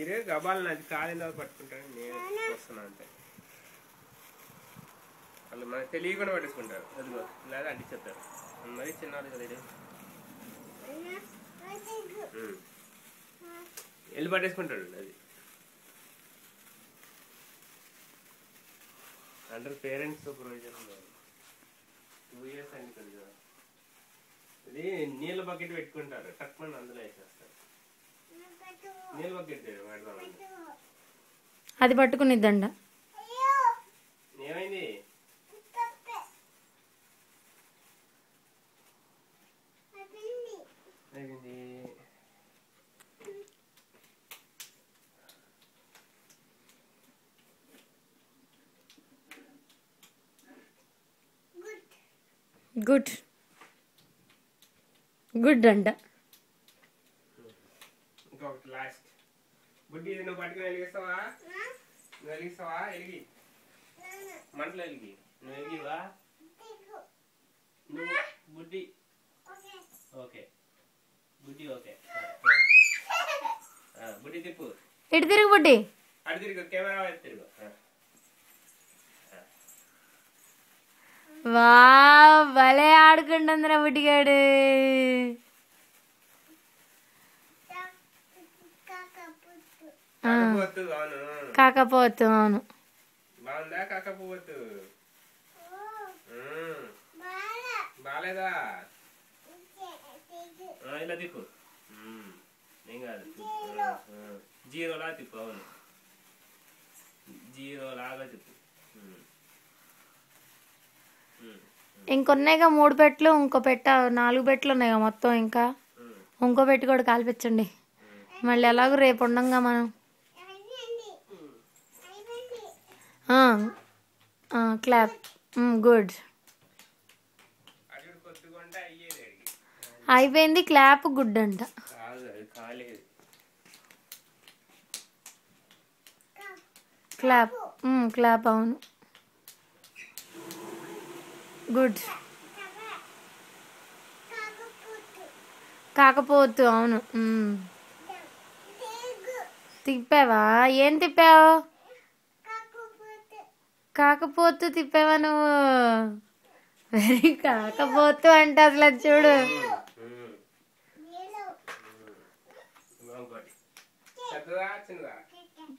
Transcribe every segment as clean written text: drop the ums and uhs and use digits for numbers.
ఇరే గబాలు నాది కాలిందా పట్టుకుంటాను నేను వస్తున్నా అంతే. వాళ్ళు మనకు తెలియకుండా పట్టేసుకుంటారు. అదిగో లేదా అంటించేస్తారు. మరీ చిన్నాడు కదా ఇది వెళ్ళి పట్టేసుకుంటాడు. అది అంటే పేరెంట్స్ సూపర్వైజర్ 2 years అయింది కదా. ఇది నీళ్ళ బకెట్ పెట్టుకుంటారు, టక్మని అందులో వేసేస్తారు. నీళ్ళ బకెట్ పెడదామండి. అది పట్టుకునిద్దండ. ఏమైంది? గుడ్ గుడ్ అంట. ఇంకొకటి లాస్ట్. బుడ్డి ఇది నువ్వు పట్టుకుని వెలిగిస్తావా? నువ్వు వెలిగిస్తావా? వెలిగి మంటలు వెలిగి. నువ్వు వెలిగివా? నువ్వు బుడ్డి ఓకే. బుడ్డి ఓకే. బుడ్డి తిప్పు. ఇటు తిరుగు బుడ్డి. అటు తిరుగు. కెమెరా వైపు తిరుగు. వా భలే ఆడుకుంటుందిరా బుడ్డిగాడు. కాకపోతు అవును. బాగుందా కాకపోతు? బాలేదా? ఇలా తిప్పు. ఏం కాదు. జీరోలా తిప్పు. అవును, జీరోలాగా తిప్పు. ఇంకొన్నాయిగా 3 పెట్టలు. ఇంకో పెట్ట 4 పెట్టలు ఉన్నాయిగా మొత్తం. ఇంకా ఇంకో పెట్టి కూడా కాల్పించండి. మళ్ళీ ఎలాగో రేపు ఉండంగా మనం. క్లాప్. గుడ్. అయిపోయింది. క్లాప్ గుడ్ అంట. క్లాప్. క్లాప్ అవును. గుడ్. కాకపోతు అవును. తిప్పావా? ఏం తిప్పావు? కాకపోతు తిప్పావా నువ్వు? వెరీ కాకపోతు అంటే అసలు చూడు.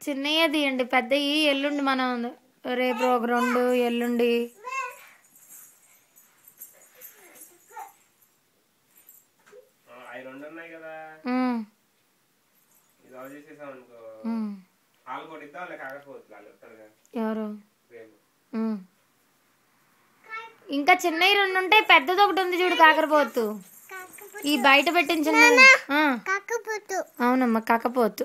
చిన్నయ్య తీయండి, పెద్దవి ఎల్లుండి మనం రేపు ఒక 2 ఎల్లుండి. ఎవరు? ఇంకా చిన్నవి 2 ఉంటాయి, పెద్దది ఒకటి ఉంది చూడు కాకరపోతు. ఈ బయట పెట్టిన చిన్న అవునమ్మా కాకపోతు.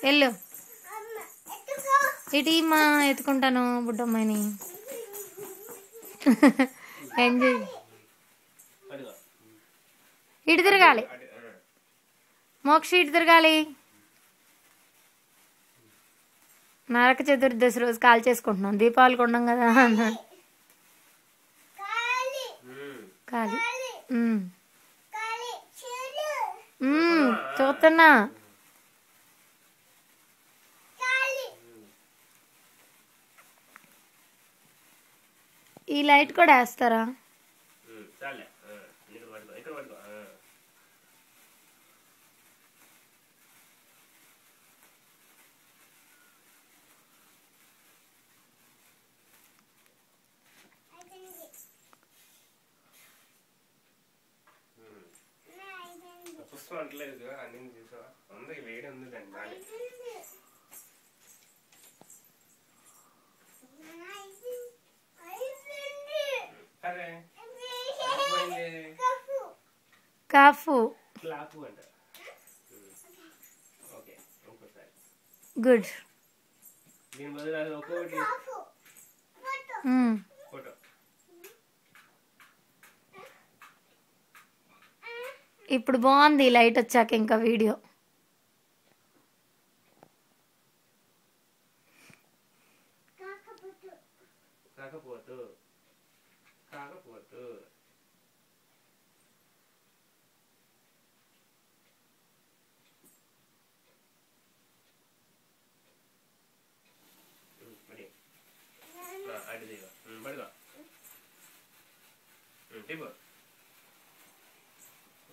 వెళ్ళు ఇటీ మా ఎత్తుకుంటాను బుడ్డమ్మాయిని. ఎంజాయ్. ఇటు తిరగాలి మోక్ష, ఇటు తిరగాలి. నరక చతుర్దశి రోజు కాల్ చేసుకుంటున్నాం. దీపావళికి ఉండం కదా. కాలి చూస్తున్నా. ఈ లైట్ కూడా వేస్తారా? పుష్పం అంటలేదు అన్ని చూసా. అందరికి వేడి ఉంది దాన్ని. కాఫు. గుడ్. దీని బదులు అది ఒక్కొక్కటి ఫోటో. ఇప్పుడు బాగుంది లైట్ వచ్చాక. ఇంకా వీడియో కాకపోతు కాకపోతు ఇవ్వు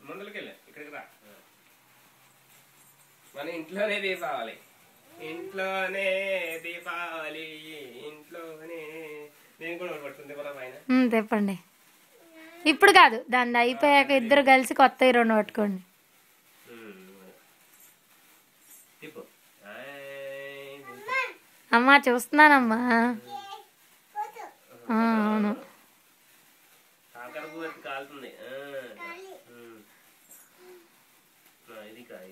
ముందలకెళ్ళి ఇక్కడికి రా. మన ఇంట్లోనే దీపావళి, ఇంట్లోనే దీపావళి, ఇంట్లోనే. నేను కూడా ఒకటి పట్టుకుంటే పరా పైన తెప్పండి. ఇప్పుడు కాదు, దాన్ని అయిపోయాక ఇద్దరు కలిసి కొత్త హీరోని పట్టుకోండి. అమ్మా చూస్తున్నానమ్మా. అవును కాలుతుంది. ఇది కాయ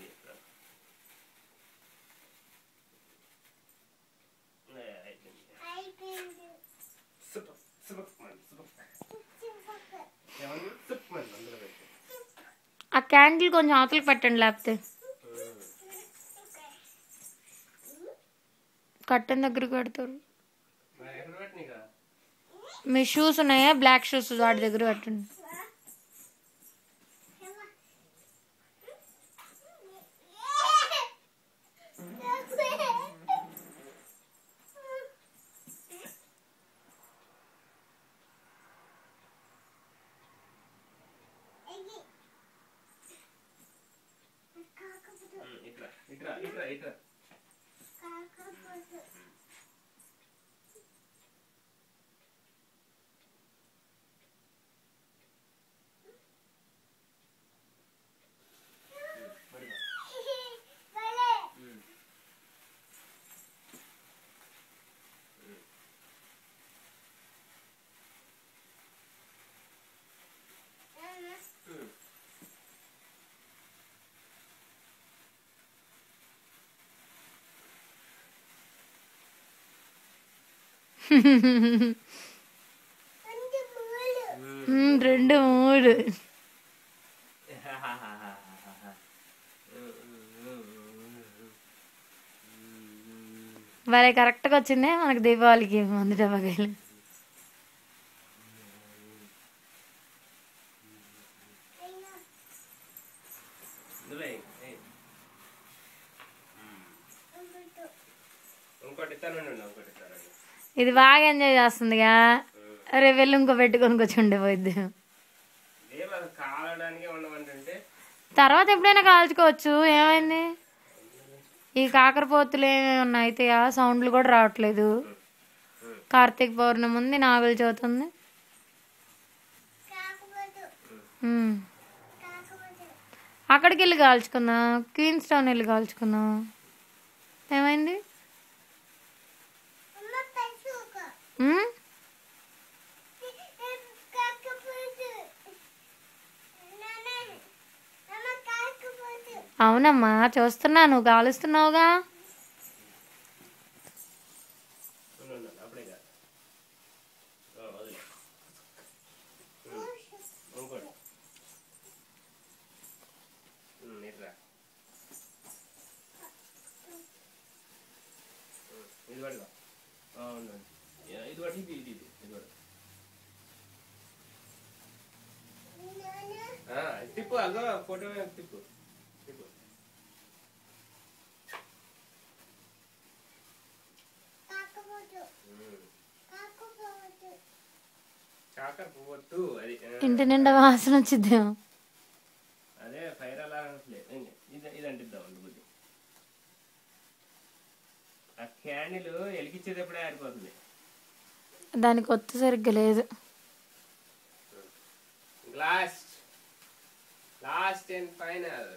ఆ క్యాండిల్ కొంచెం అవతలకి పెట్టండి, లేకపోతే కట్టెన్ దగ్గరికి పెడతారు. మీ షూస్ ఉన్నాయా, బ్లాక్ షూస్, వాటి దగ్గర పెట్టండి. ఇట్రా ఇట్రా ఇట్రా. రెండు మూడు. మరి కరెక్ట్గా వచ్చిందే మనకు దీపావళికి మందు డబ్బాకాయలు. ఇది బాగా ఎంజాయ్ చేస్తుందిగా. రేపు వెళ్ళి ఇంకో పెట్టుకొని వచ్చి ఉండిపోద్ది. తర్వాత ఎప్పుడైనా కాల్చుకోవచ్చు, ఏమైంది. ఈ కాకరపోతులు ఏమేమి ఉన్నాయి అయితే సౌండ్లు కూడా రావట్లేదు. కార్తీక పౌర్ణమి ఉంది, నాగుల చవితి ఉంది. అక్కడికి వెళ్ళి కాల్చుకుందాం, క్వీన్స్ టౌన్ వెళ్ళి కాల్చుకుందాం. ఏమైంది. అవునమ్మా చూస్తున్నా, నువ్వు కాలుస్తున్నావుగా. తిప్పు అదో ఫోటో తిప్పు. ఇంటి నిండా వాసన వచ్చిద్దేమో. అదే ఫైర్ అలారం ఇది అంటిద్దాం. ఆ క్యాండిల్ వెలిగించేటప్పుడే ఆరిపోతుంది. దానికి కొత్త సరిగ్గా లేదు. Last and final.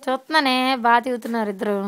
చూస్తున్నానే, బాగా తిరుగుతున్నారు ఇద్దరు.